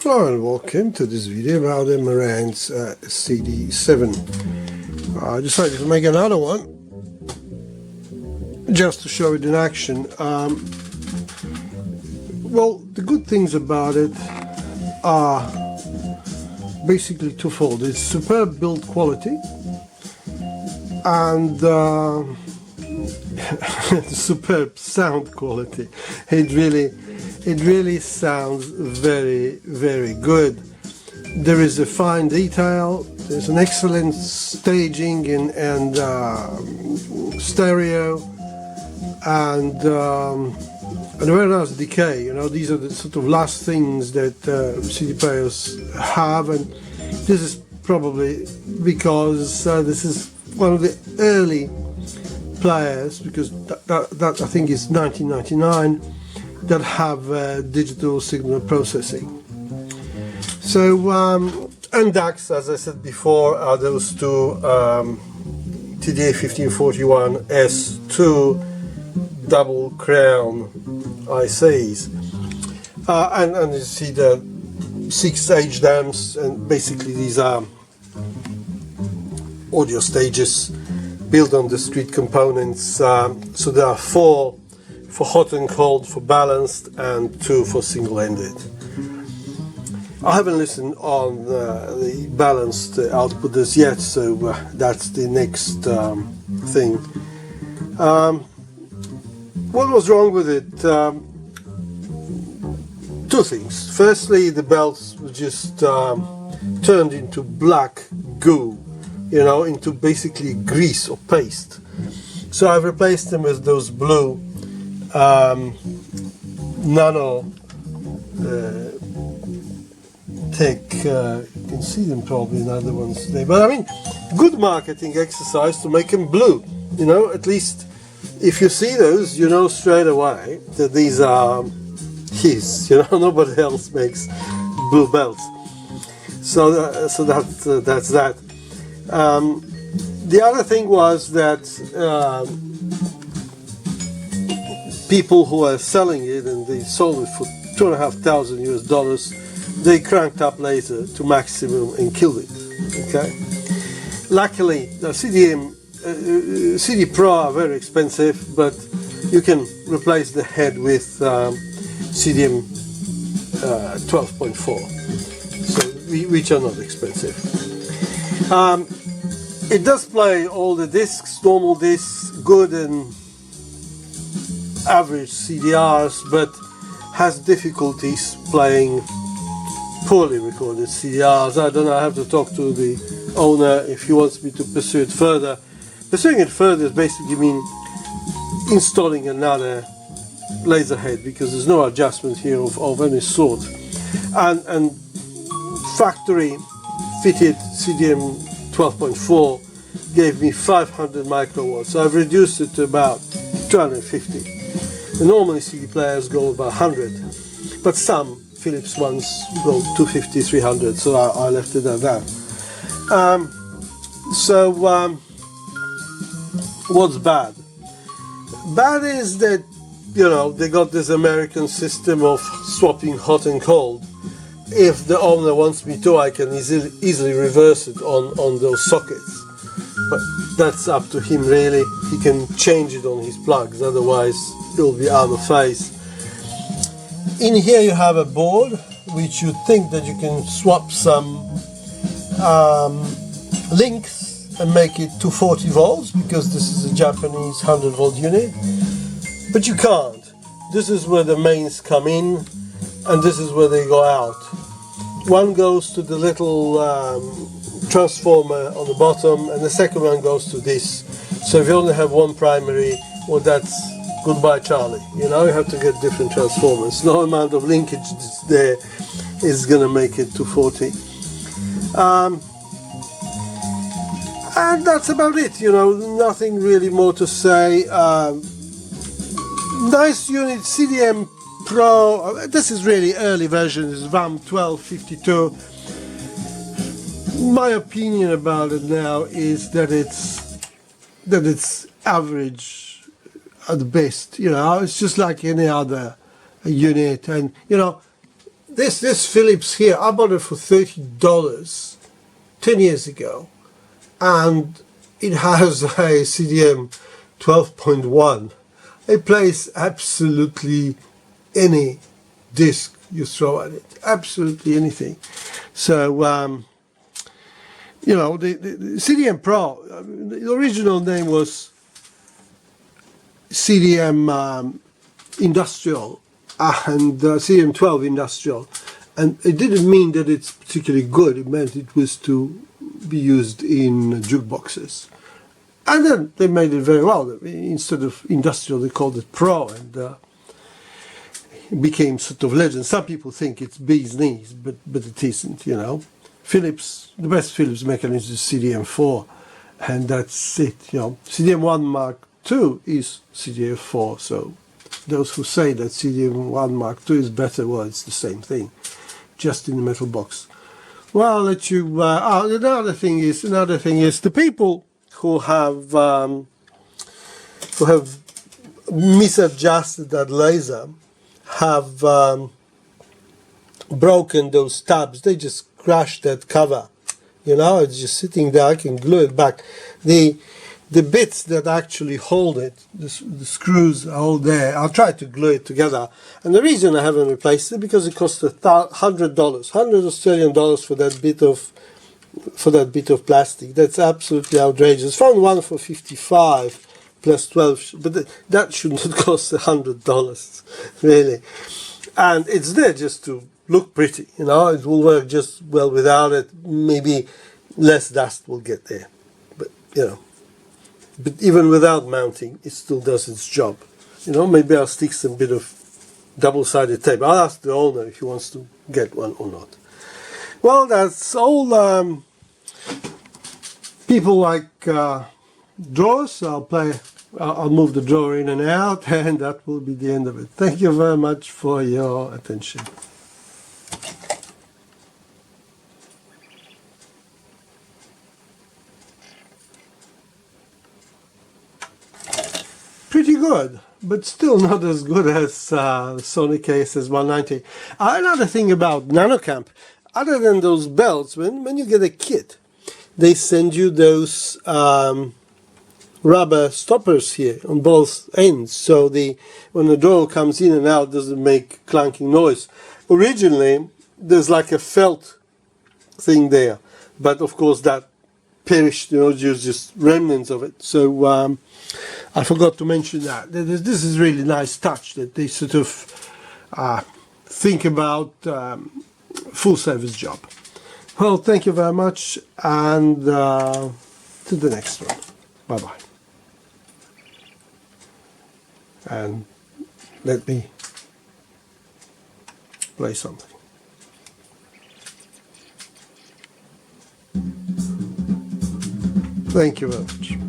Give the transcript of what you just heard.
Hello and welcome to this video about the Marantz CD-7. I decided to make another one just to show it in action. Well, the good things about it are basically twofold. It's superb build quality and superb sound quality. It really sounds very good. There is a fine detail, there's an excellent staging and stereo, and a very nice decay. You know, these are the sort of last things that CD players have, and this is probably because this is one of the early players, because that I think is 1999, that have digital signal processing. So and DACs, as I said before, are those two TDA1541 S2 double crown ICs, and you see the 6 HDAMs, and basically these are audio stages built on discrete components. So there are 4 for hot and cold, for balanced, and 2 for single-ended. I haven't listened on the balanced output as yet, so that's the next thing. What was wrong with it? 2 things. Firstly, the belts were just turned into black goo, you know, into basically grease or paste. So I've replaced them with those blue Nanotec, you can see them probably in other ones today, but I mean, good marketing exercise to make them blue. You know, at least if you see those, you know straight away that these are his. You know, nobody else makes blue belts. So that's that. The other thing was that people who are selling it, and they sold it for $2,500 US, they cranked up later to maximum and killed it. Okay. Luckily, the CD Pro are very expensive, but you can replace the head with CDM 12.4, so which are not expensive. It does play all the discs, normal discs, good and average CDRs, but has difficulties playing poorly recorded CDRs. I don't know, I have to talk to the owner if he wants me to pursue it further. Pursuing it further is basically mean installing another laser head, because there's no adjustment here of any sort. And factory fitted CDM 12.4 gave me 500 microwatts, so I've reduced it to about 250. Normally CD players go about 100, but some Philips ones go 250, 300, so I left it at that. What's bad? Bad is that, you know, they got this American system of swapping hot and cold. If the owner wants me to, I can easily reverse it on those sockets, but that's up to him really. He can change it on his plugs, otherwise it'll be out of phase. In here you have a board which you think that you can swap some links and make it 240 volts, because this is a Japanese 100 volt unit, but you can't. This is where the mains come in, and this is where they go out. One goes to the little transformer on the bottom, and the second one goes to this. So if you only have one primary, well, that's goodbye Charlie. You know, you have to get different transformers. No amount of linkage that's there is going to make it 240. And that's about it, you know, nothing really more to say. Nice unit, CDM Pro. This is really early version, it's RAM 1252. My opinion about it now is that it's average at best. You know, it's just like any other unit, and you know, this Philips here, I bought it for $30 10 years ago, and it has a CDM 12.1. It plays absolutely any disc you throw at it, absolutely anything. So you know, the CDM Pro, the original name was CDM Industrial and CDM 12 Industrial, and it didn't mean that it's particularly good. It meant it was to be used in jukeboxes, and then they made it very well. Instead of Industrial, they called it Pro, and it became sort of legend. Some people think it's bee's knees, but it isn't. You know, Philips, the best Philips mechanism is CDM4, and that's it. You know, CDM1 Mark II is CDM4, so those who say that CDM1 Mark II is better, well, it's the same thing, just in the metal box. Well, I'll let you. Another thing is the people who have misadjusted that laser have broken those tabs. They just crushed that cover. You know, it's just sitting there. I can glue it back. The bits that actually hold it, the screws are all there. I'll try to glue it together. And the reason I haven't replaced it because it cost $100, $100 Australian dollars for that bit of plastic. That's absolutely outrageous. Found one for 55 plus 12, but that should not cost $100, really. And it's there just to look pretty. You know, it will work just well without it. Maybe less dust will get there, but you know. But even without mounting, it still does its job. You know, maybe I'll stick some bit of double-sided tape. I'll ask the owner if he wants to get one or not. Well, that's all. People like drawers. I'll move the drawer in and out, and that will be the end of it. Thank you very much for your attention. Pretty good, but still not as good as Sony KSS-190. Another thing about Nanocamp, other than those belts, when you get a kit, they send you those rubber stoppers here on both ends, so when the drawer comes in and out, it doesn't make clanking noise. Originally, there's like a felt thing there, but of course that perished, you know, just remnants of it. So I forgot to mention that. This is really nice touch that they sort of think about full service job. Well, thank you very much, and to the next one. Bye-bye. And let me play something. Thank you very much.